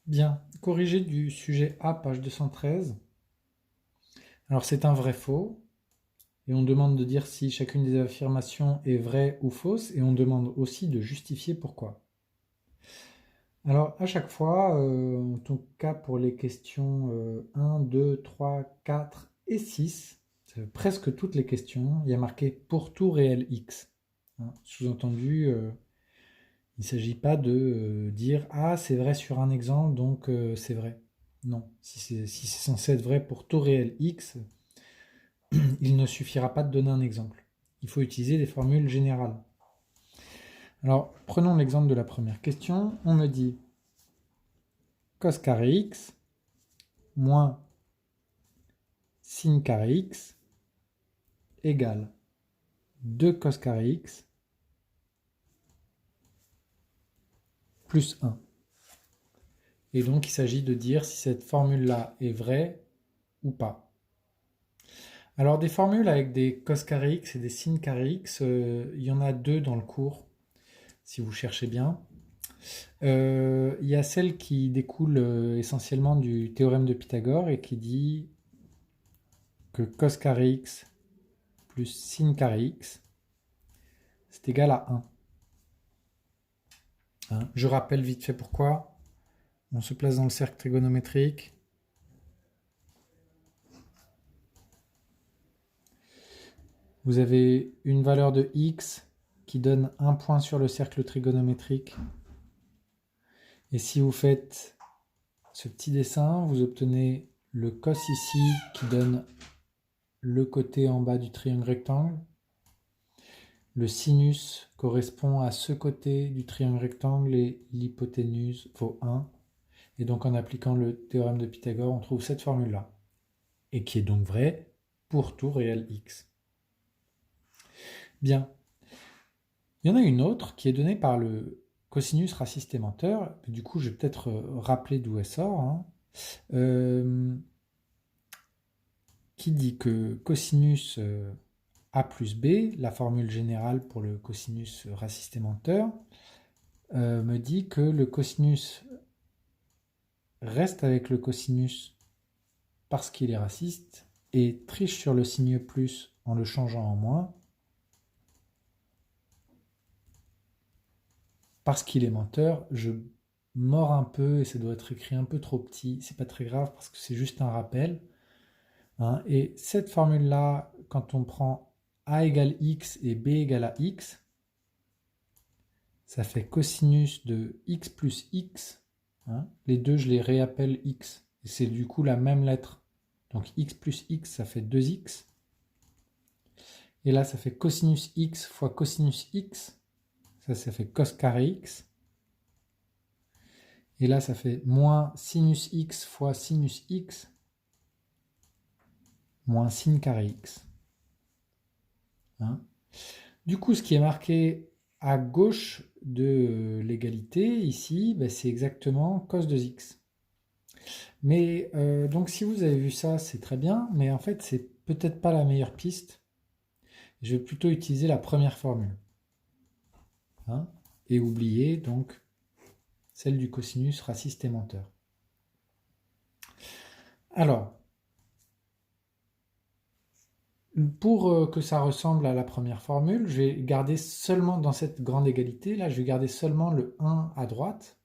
Bien, corrigé du sujet A, page 213. Alors c'est un vrai-faux, et on demande de dire si chacune des affirmations est vraie ou fausse, et on demande aussi de justifier pourquoi. Alors à chaque fois, en tout cas pour les questions 1, 2, 3, 4 et 6, presque toutes les questions, il y a marqué pour tout réel x. Hein, sous-entendu, il ne s'agit pas de dire ah c'est vrai sur un exemple donc c'est vrai. Non, si c'est censé être vrai pour tout réel x, il ne suffira pas de donner un exemple. Il faut utiliser des formules générales. Alors prenons l'exemple de la première question. On me dit cos carré x moins sin carré x égale 2 cos carré x plus 1. Et donc il s'agit de dire si cette formule-là est vraie ou pas. Alors des formules avec des cos carré x et des sin carré x, il y en a deux dans le cours, si vous cherchez bien. Il y a celle qui découle essentiellement du théorème de Pythagore et qui dit que cos carré x plus sin carré x, c'est égal à 1. Hein, je rappelle vite fait pourquoi. On se place dans le cercle trigonométrique. Vous avez une valeur de x qui donne un point sur le cercle trigonométrique. Et si vous faites ce petit dessin, vous obtenez le cos ici qui donne le côté en bas du triangle rectangle. Le sinus correspond à ce côté du triangle rectangle et l'hypoténuse vaut 1. Et donc en appliquant le théorème de Pythagore, on trouve cette formule-là. Et qui est donc vraie pour tout réel x. Bien. Il y en a une autre qui est donnée par le cosinus raciste aimanteur. Du coup, je vais peut-être rappeler d'où elle sort. Hein. Qui dit que cosinus a plus b, la formule générale pour le cosinus raciste aimanteur, me dit que le cosinus reste avec le cosinus parce qu'il est raciste et triche sur le signe plus en le changeant en moins parce qu'il est menteur. Je mords un peu et ça doit être écrit un peu trop petit, c'est pas très grave parce que c'est juste un rappel. Hein. Et cette formule-là, quand on prend a égale x et b égale à x, ça fait cosinus de x plus x. Hein. Les deux, je les réappelle x. Et c'est du coup la même lettre. Donc x plus x, ça fait 2x. Et là, ça fait cosinus x fois cosinus x. Ça fait cos carré x. Et là, ça fait moins sinus x fois sinus x moins sin carré x. Hein. Du coup, ce qui est marqué à gauche de l'égalité, ici, ben, c'est exactement cos de x. Mais donc si vous avez vu ça, c'est très bien, mais en fait, c'est peut-être pas la meilleure piste. Je vais plutôt utiliser la première formule. Hein, et oublier donc celle du cosinus raciste aimanteur. Alors, pour que ça ressemble à la première formule, je vais garder seulement dans cette grande égalité, là, je vais garder seulement le 1 à droite,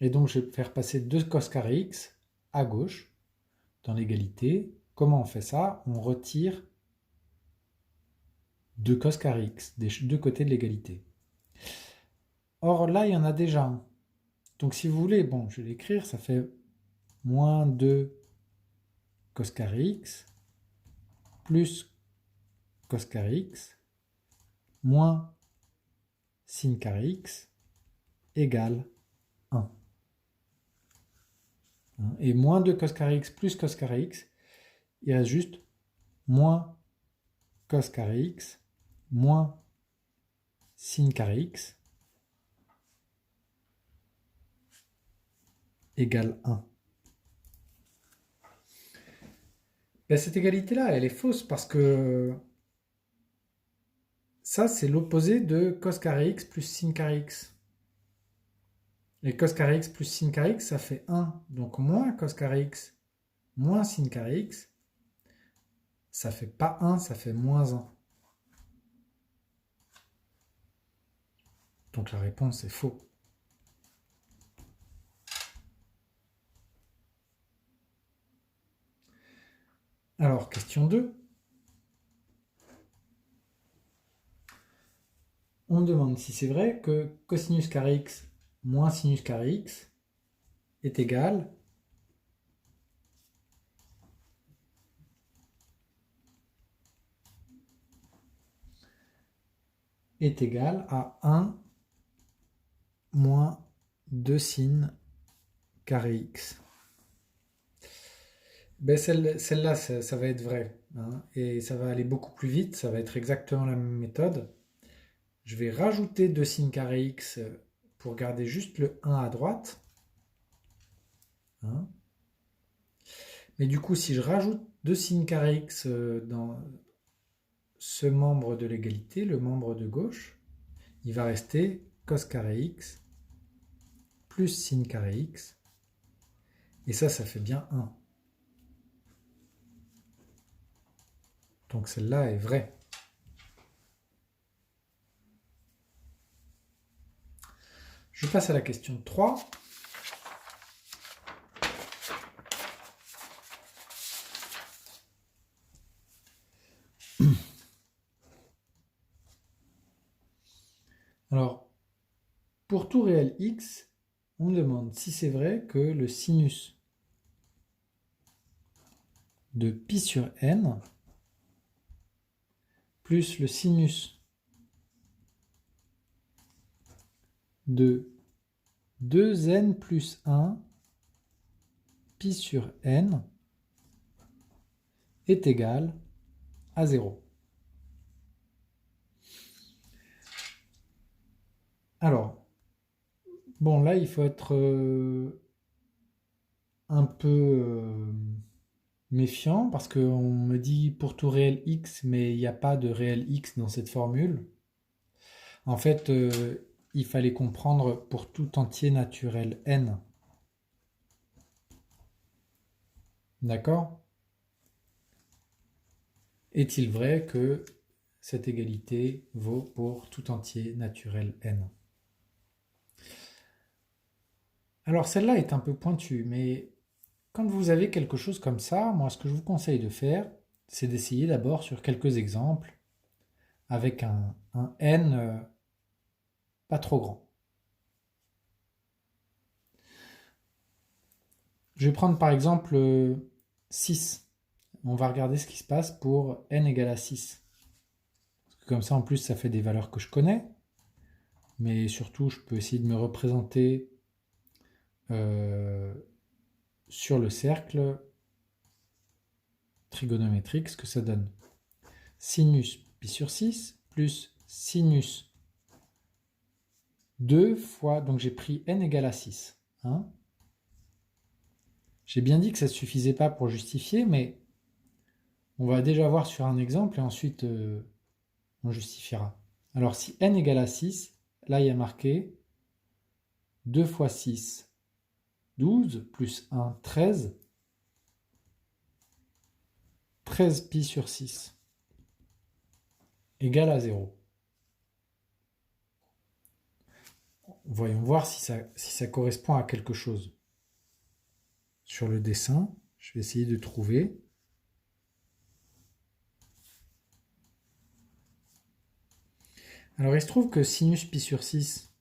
et donc je vais faire passer 2 cos carré x à gauche, dans l'égalité. Comment on fait ça? On retire 2 cos carré x des deux côtés de l'égalité. Or là, il y en a déjà un. Donc si vous voulez, bon, je vais l'écrire, ça fait moins 2 cos carré x plus cos carré x moins sin carré x égale 1. Et moins 2 cos carré x plus cos carré x, il reste juste moins cos carré x moins sin carré x égale 1. Ben, cette égalité-là, elle est fausse parce que ça, c'est l'opposé de cos carré x plus sin carré x. Et cos carré x plus sin carré x, ça fait 1. Donc moins cos carré x moins sin carré x, ça fait pas 1, ça fait moins 1. Donc la réponse est faux. Alors, question 2. On demande si c'est vrai que cosinus carré x moins sinus carré x est égal à 1 moins 2 sin carré x. Ben celle-là, ça va être vrai, hein, et ça va aller beaucoup plus vite, ça va être exactement la même méthode. Je vais rajouter 2 sin carré x pour garder juste le 1 à droite. Hein. Mais du coup, si je rajoute 2 sin carré x dans ce membre de l'égalité, le membre de gauche, il va rester cos carré x plus sin carré x. Et ça fait bien 1. Donc celle-là est vraie. Je passe à la question 3. Alors, pour tout réel x, on demande si c'est vrai que le sinus de pi sur n plus le sinus de 2n plus 1 pi sur n est égal à 0. Alors, bon là il faut être un peu méfiant parce qu'on me dit pour tout réel x, mais il n'y a pas de réel x dans cette formule. En fait, il fallait comprendre pour tout entier naturel n. D'accord? Est-il vrai que cette égalité vaut pour tout entier naturel n? Alors celle-là est un peu pointue, mais quand vous avez quelque chose comme ça, moi ce que je vous conseille de faire, c'est d'essayer d'abord sur quelques exemples avec un n pas trop grand. Je vais prendre par exemple 6. On va regarder ce qui se passe pour n égale à 6. Parce que comme ça, en plus, ça fait des valeurs que je connais. Mais surtout, je peux essayer de me représenter sur le cercle trigonométrique ce que ça donne. Sinus pi sur 6 plus sinus 2 fois... Donc j'ai pris n égale à 6. Hein. J'ai bien dit que ça ne suffisait pas pour justifier, mais on va déjà voir sur un exemple et ensuite on justifiera. Alors si n égale à 6, là il y a marqué 2 fois 6, 12, plus 1, 13. 13 pi sur 6 égale à 0. Voyons voir si ça correspond à quelque chose. Sur le dessin, je vais essayer de trouver. Alors il se trouve que sinus pi sur 6,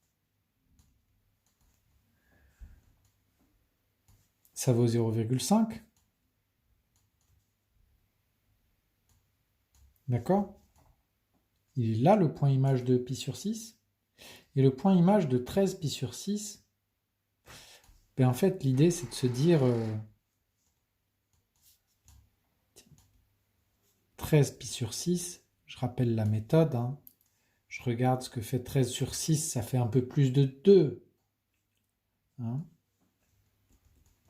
ça vaut 0,5. D'accord? Il est là le point image de pi sur 6. Et le point image de 13 pi sur 6, ben en fait l'idée c'est de se dire 13 pi sur 6, je rappelle la méthode, hein. Je regarde ce que fait 13 sur 6, ça fait un peu plus de 2. Hein,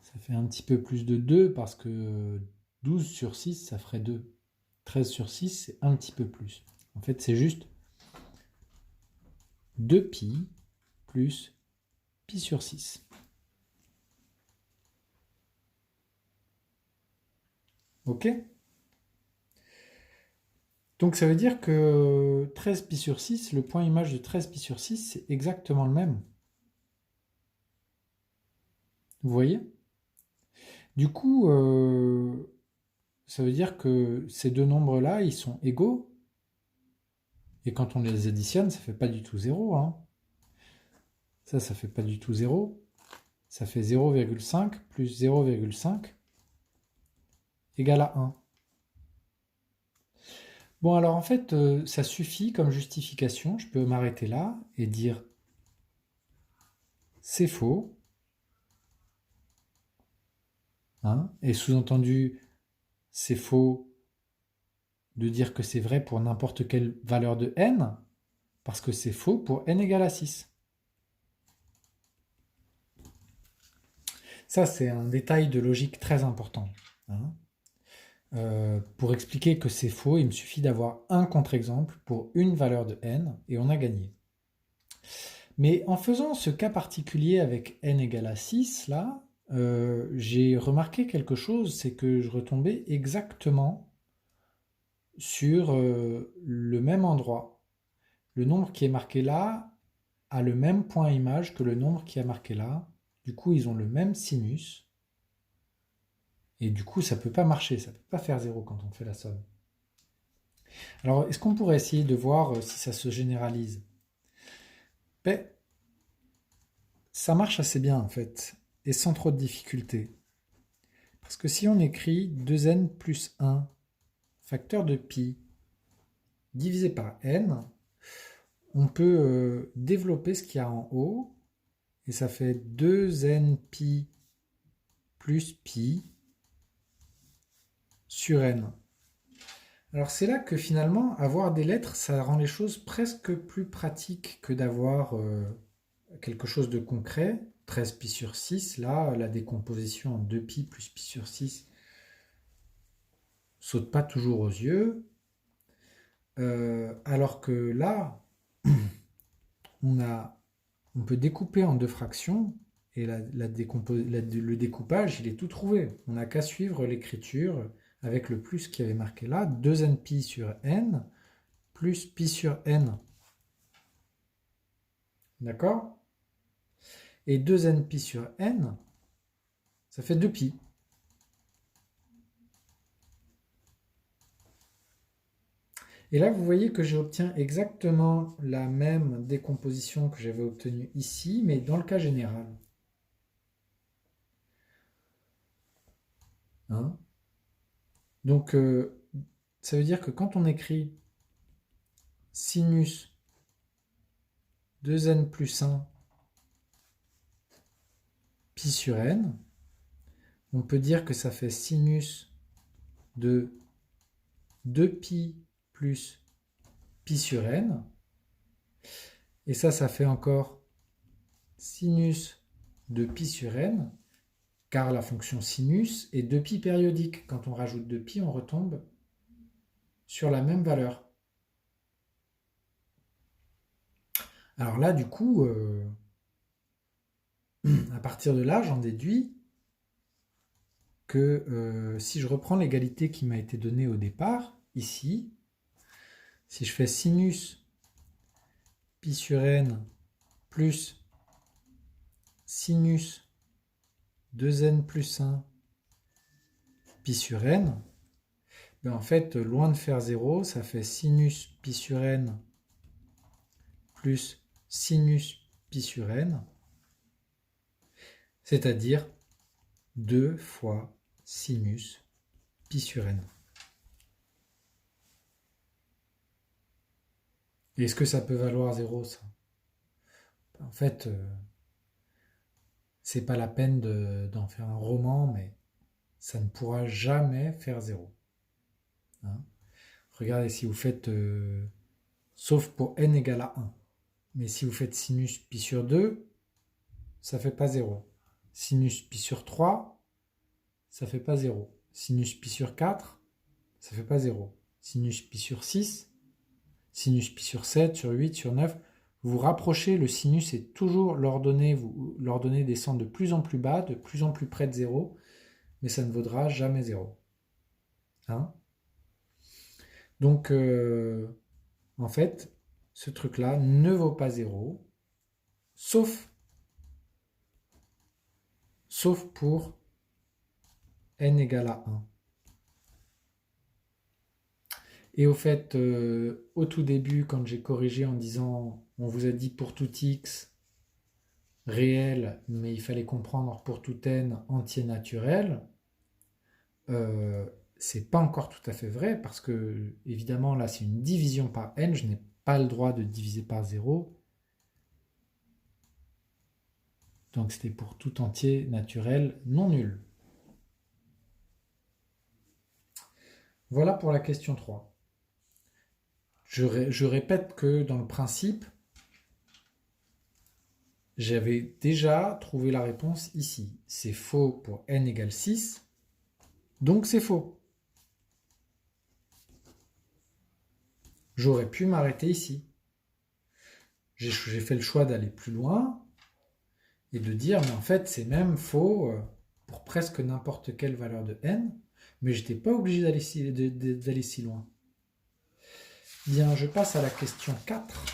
ça fait un petit peu plus de 2 parce que 12 sur 6, ça ferait 2. 13 sur 6, c'est un petit peu plus. En fait, c'est juste 2pi plus pi sur 6. Ok? Donc ça veut dire que 13 pi sur 6, le point image de 13 pi sur 6, c'est exactement le même. Vous voyez? Du coup, ça veut dire que ces deux nombres-là, ils sont égaux. Et quand on les additionne, ça fait pas du tout 0. Hein. Ça fait pas du tout 0. Ça fait 0,5 plus 0,5 égale à 1. Bon, alors en fait, ça suffit comme justification. Je peux m'arrêter là et dire c'est faux. Hein, et sous-entendu, c'est faux de dire que c'est vrai pour n'importe quelle valeur de n, parce que c'est faux pour n égale à 6. Ça, c'est un détail de logique très important. Hein. Pour expliquer que c'est faux, il me suffit d'avoir un contre-exemple pour une valeur de n, et on a gagné. Mais en faisant ce cas particulier avec n égale à 6, là, j'ai remarqué quelque chose, c'est que je retombais exactement sur le même endroit. Le nombre qui est marqué là a le même point image que le nombre qui est marqué là. Du coup, ils ont le même sinus. Et du coup, ça ne peut pas marcher, ça ne peut pas faire 0 quand on fait la somme. Alors, est-ce qu'on pourrait essayer de voir si ça se généralise? Ben, ça marche assez bien en fait, et sans trop de difficulté. Parce que si on écrit 2n plus 1, facteur de pi, divisé par n, on peut développer ce qu'il y a en haut, et ça fait 2n pi plus pi sur n. Alors c'est là que finalement, avoir des lettres, ça rend les choses presque plus pratiques que d'avoir quelque chose de concret. 13 pi sur 6, là, la décomposition en 2pi plus pi sur 6 saute pas toujours aux yeux. Alors que là, on peut découper en deux fractions et le découpage, il est tout trouvé. On n'a qu'à suivre l'écriture avec le plus qui avait marqué là, 2n pi sur n plus pi sur n. D'accord? Et 2n pi sur n, ça fait 2pi. Et là, vous voyez que j'obtiens exactement la même décomposition que j'avais obtenue ici, mais dans le cas général. Hein? Donc, ça veut dire que quand on écrit sinus 2n plus 1 pi sur n, on peut dire que ça fait sinus de 2pi plus pi sur n. Et ça fait encore sinus de pi sur n, car la fonction sinus est 2pi périodique. Quand on rajoute 2pi, on retombe sur la même valeur. Alors là, du coup, à partir de là, j'en déduis que si je reprends l'égalité qui m'a été donnée au départ, ici, si je fais sinus pi sur n plus sinus 2n plus 1 pi sur n, ben en fait, loin de faire 0, ça fait sinus pi sur n plus sinus pi sur n, c'est-à-dire 2 fois sinus pi sur n. Et est-ce que ça peut valoir 0, ça? En fait, c'est pas la peine d'en faire un roman, mais ça ne pourra jamais faire 0. Hein? Regardez, si vous faites, sauf pour n égale à 1, mais si vous faites sinus pi sur 2, ça fait pas 0. Sinus pi sur 3, ça fait pas 0. Sinus pi sur 4, ça fait pas 0. Sinus pi sur 6, sinus pi sur 7, sur 8, sur 9, vous rapprochez, le sinus est toujours l'ordonnée descend de plus en plus bas, de plus en plus près de 0, mais ça ne vaudra jamais 0. Hein? Donc, en fait, ce truc-là ne vaut pas 0, sauf pour n égale à 1. Et au fait, au tout début, quand j'ai corrigé en disant, on vous a dit pour tout x réel, mais il fallait comprendre pour tout n entier naturel, c'est pas encore tout à fait vrai, parce que, évidemment, là, c'est une division par n, je n'ai pas le droit de diviser par 0. Donc, c'était pour tout entier naturel non nul. Voilà pour la question 3. Je répète que dans le principe, j'avais déjà trouvé la réponse ici. C'est faux pour n égale 6, donc c'est faux. J'aurais pu m'arrêter ici. J'ai fait le choix d'aller plus loin et de dire, mais en fait, c'est même faux pour presque n'importe quelle valeur de n, mais je n'étais pas obligé d'aller si loin. Bien, je passe à la question 4.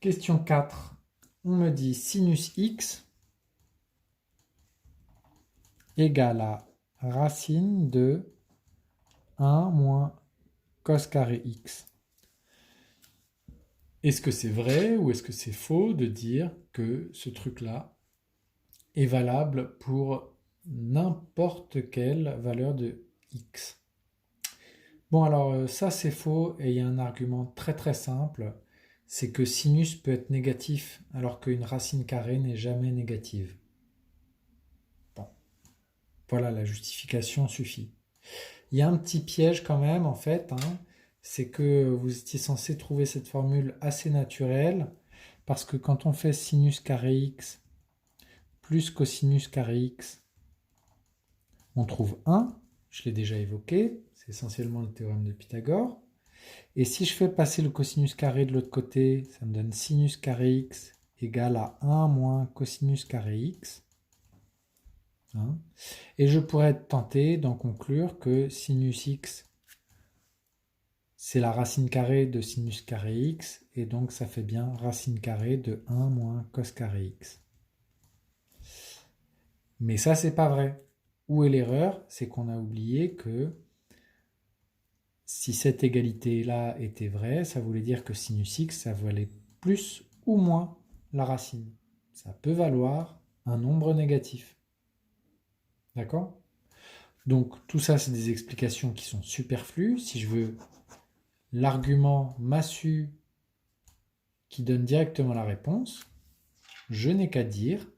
Question 4. On me dit sinus x égale à racine de 1 moins cos carré x. Est-ce que c'est vrai ou est-ce que c'est faux de dire que ce truc-là est valable pour n'importe quelle valeur de x? Bon, alors ça c'est faux et il y a un argument très très simple, c'est que sinus peut être négatif alors qu'une racine carrée n'est jamais négative. Bon, voilà, la justification suffit. Il y a un petit piège quand même en fait, hein, c'est que vous étiez censé trouver cette formule assez naturelle, parce que quand on fait sinus carré x plus cosinus carré x, on trouve 1, je l'ai déjà évoqué, c'est essentiellement le théorème de Pythagore. Et si je fais passer le cosinus carré de l'autre côté, ça me donne sinus carré x égale à 1 moins cosinus carré x. Hein. Et je pourrais être tenté d'en conclure que sinus x, c'est la racine carrée de sinus carré x, et donc ça fait bien racine carrée de 1 moins cos carré x. Mais ça, c'est pas vrai. Où est l'erreur? C'est qu'on a oublié que si cette égalité-là était vraie, ça voulait dire que sinus x, ça valait plus ou moins la racine. Ça peut valoir un nombre négatif. D'accord? Donc tout ça, c'est des explications qui sont superflues. Si je veux l'argument massu qui donne directement la réponse, je n'ai qu'à dire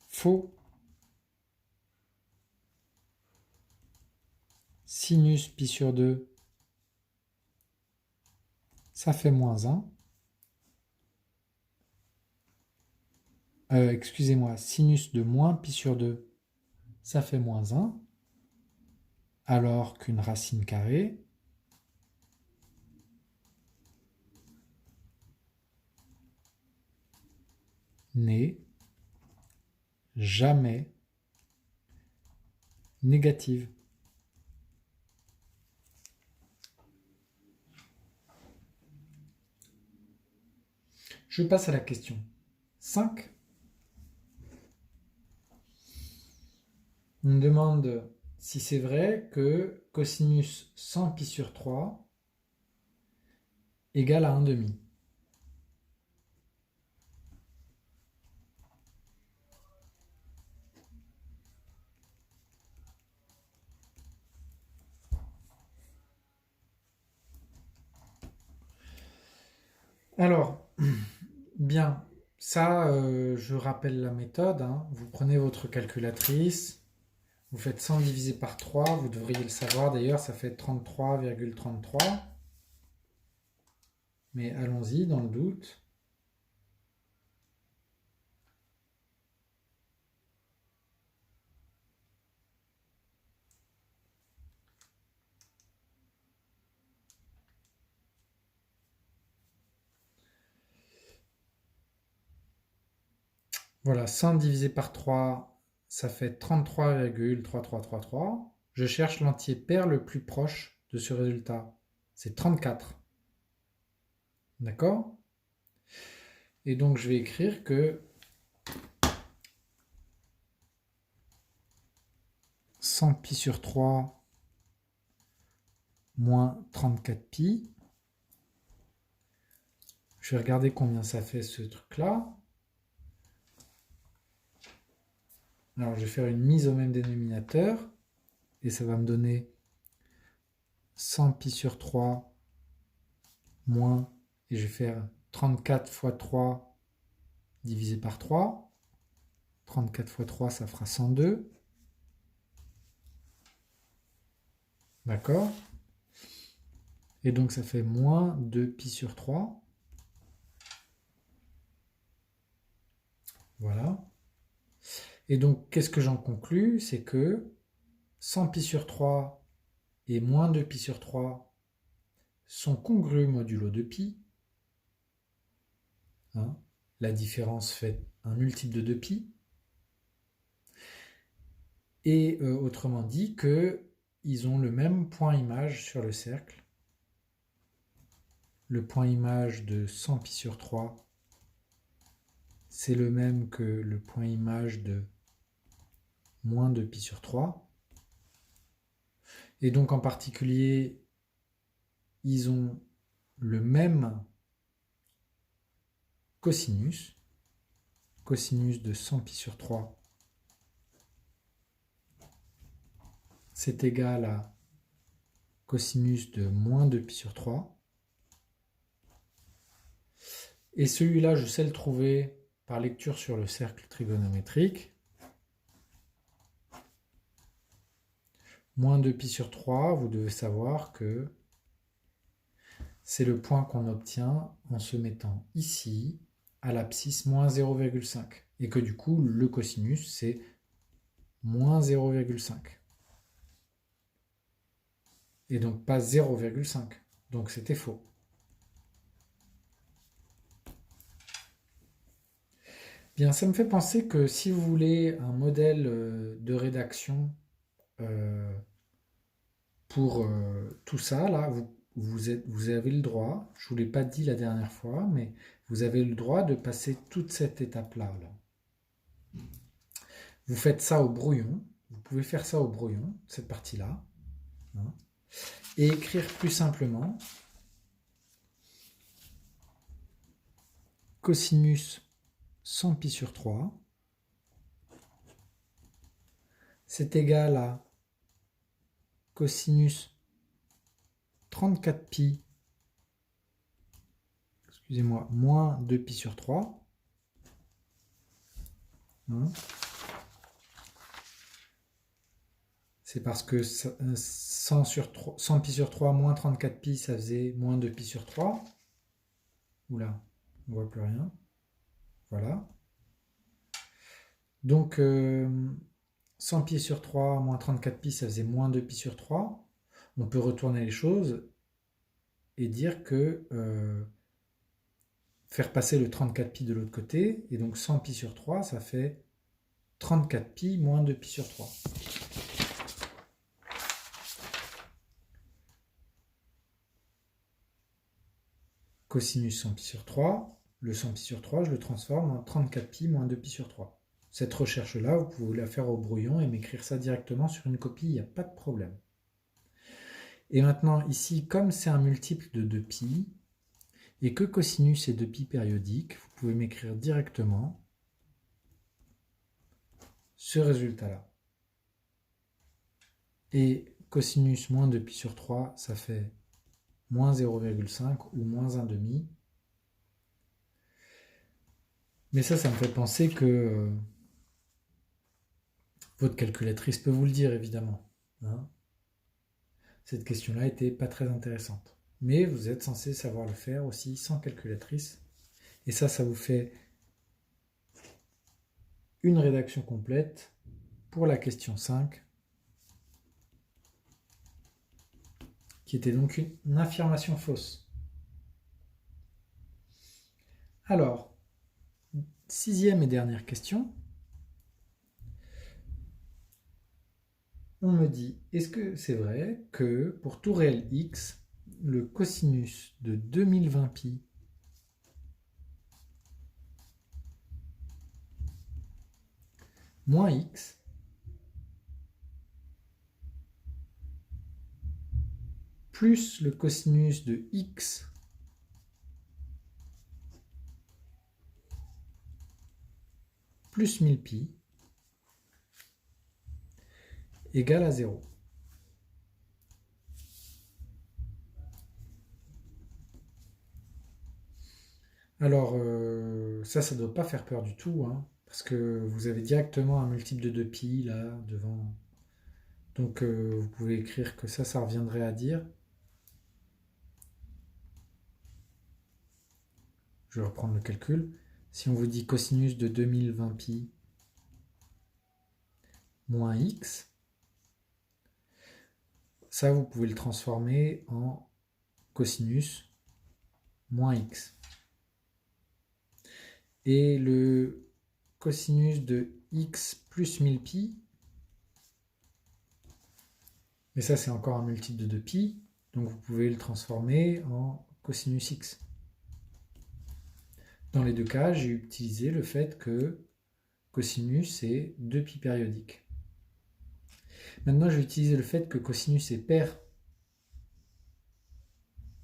faux. Sinus pi sur 2, ça fait moins 1. Excusez-moi, sinus de moins pi sur 2, ça fait moins 1. Alors qu'une racine carrée n'est jamais négative. Je passe à la question 5. On me demande si c'est vrai que cosinus 100 pi sur 3 égale à 1/2. Alors, bien, ça, je rappelle la méthode. Hein. Vous prenez votre calculatrice, vous faites 100 divisé par 3, vous devriez le savoir d'ailleurs, ça fait 33,33. Mais allons-y, dans le doute. Voilà, 100 divisé par 3, ça fait 33,3333. Je cherche l'entier pair le plus proche de ce résultat. C'est 34. D'accord? Et donc je vais écrire que 100 pi sur 3 moins 34 pi. Je vais regarder combien ça fait ce truc-là. Alors je vais faire une mise au même dénominateur. Et ça va me donner 100 pi sur 3 moins, et je vais faire 34 fois 3 divisé par 3. 34 fois 3, ça fera 102. D'accord? Et donc ça fait moins 2 pi sur 3. Voilà. Et donc qu'est-ce que j'en conclus? C'est que 100 pi sur 3 et moins 2 pi sur 3 sont congrus modulo de pi. Hein, la différence fait un multiple de 2pi. Et autrement dit qu'ils ont le même point image sur le cercle. Le point image de 100 pi sur 3, c'est le même que le point image de moins 2 pi sur 3. Et donc en particulier, ils ont le même cosinus. Cosinus de 100 pi sur 3, c'est égal à cosinus de moins 2 pi sur 3. Et celui-là, je sais le trouver par lecture sur le cercle trigonométrique. Moins 2 pi sur 3, vous devez savoir que c'est le point qu'on obtient en se mettant ici à l'abscisse moins 0,5. Et que du coup, le cosinus, c'est moins 0,5. Et donc pas 0,5. Donc c'était faux. Bien, ça me fait penser que si vous voulez un modèle de rédaction pour tout ça, là, vous avez le droit, je ne vous l'ai pas dit la dernière fois, mais vous avez le droit de passer toute cette étape-là. Là. Vous faites ça au brouillon, vous pouvez faire ça au brouillon, cette partie-là, hein, et écrire plus simplement cosinus 100 pi sur 3, c'est égal à cosinus 34 pi, excusez-moi, moins 2 pi sur 3. Hein. C'est parce que 100 pi sur 3 moins 34 pi, ça faisait moins 2 pi sur 3. Oula, on ne voit plus rien. Voilà. Donc, 100 pi sur 3 moins 34 pi, ça faisait moins 2 pi sur 3. On peut retourner les choses et dire que faire passer le 34 pi de l'autre côté, et donc 100 pi sur 3, ça fait 34 pi moins 2 pi sur 3. Cosinus 100 pi sur 3, le 100 pi sur 3, je le transforme en 34 pi moins 2 pi sur 3. Cette recherche-là, vous pouvez la faire au brouillon et m'écrire ça directement sur une copie, il n'y a pas de problème. Et maintenant, ici, comme c'est un multiple de 2pi, et que cosinus est 2pi périodique, vous pouvez m'écrire directement ce résultat-là. Et cosinus moins 2pi sur 3, ça fait moins 0,5 ou moins 1,5. Mais ça me fait penser que votre calculatrice peut vous le dire, évidemment. Hein, cette question-là n'était pas très intéressante. Mais vous êtes censé savoir le faire aussi sans calculatrice. Et ça vous fait une rédaction complète pour la question 5, qui était donc une affirmation fausse. Alors, 6e et dernière question. On me dit, est-ce que c'est vrai que pour tout réel x, le cosinus de 2020π moins x plus le cosinus de x plus 1000π égale à 0. Alors, ça ne doit pas faire peur du tout, hein, parce que vous avez directement un multiple de 2π là devant. Donc, vous pouvez écrire que ça reviendrait à dire. Je vais reprendre le calcul. Si on vous dit cosinus de 2020π moins x, ça vous pouvez le transformer en cosinus moins x. Et le cosinus de x plus 1000π, mais ça c'est encore un multiple de 2π, donc vous pouvez le transformer en cosinus x. Dans les deux cas, j'ai utilisé le fait que cosinus c'est 2π périodique. Maintenant, je vais utiliser le fait que cosinus est pair.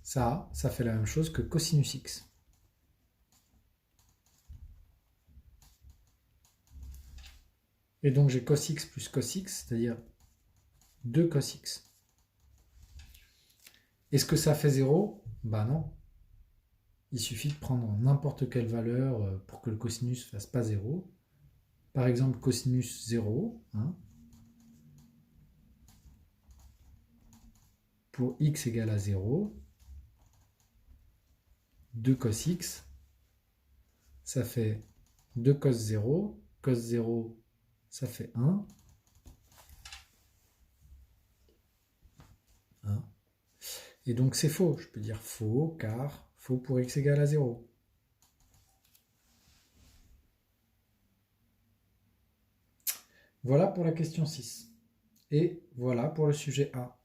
Ça fait la même chose que cosinus x. Et donc j'ai cos x plus cos x, c'est-à-dire 2 cos x. Est-ce que ça fait 0 ? Bah non. Il suffit de prendre n'importe quelle valeur pour que le cosinus ne fasse pas 0. Par exemple, cosinus 0. Hein, pour x égale à 0. 2 cos x. Ça fait 2 cos 0. Cos 0, ça fait 1. 1. Et donc c'est faux. Je peux dire faux car faux pour x égale à 0. Voilà pour la question 6. Et voilà pour le sujet A.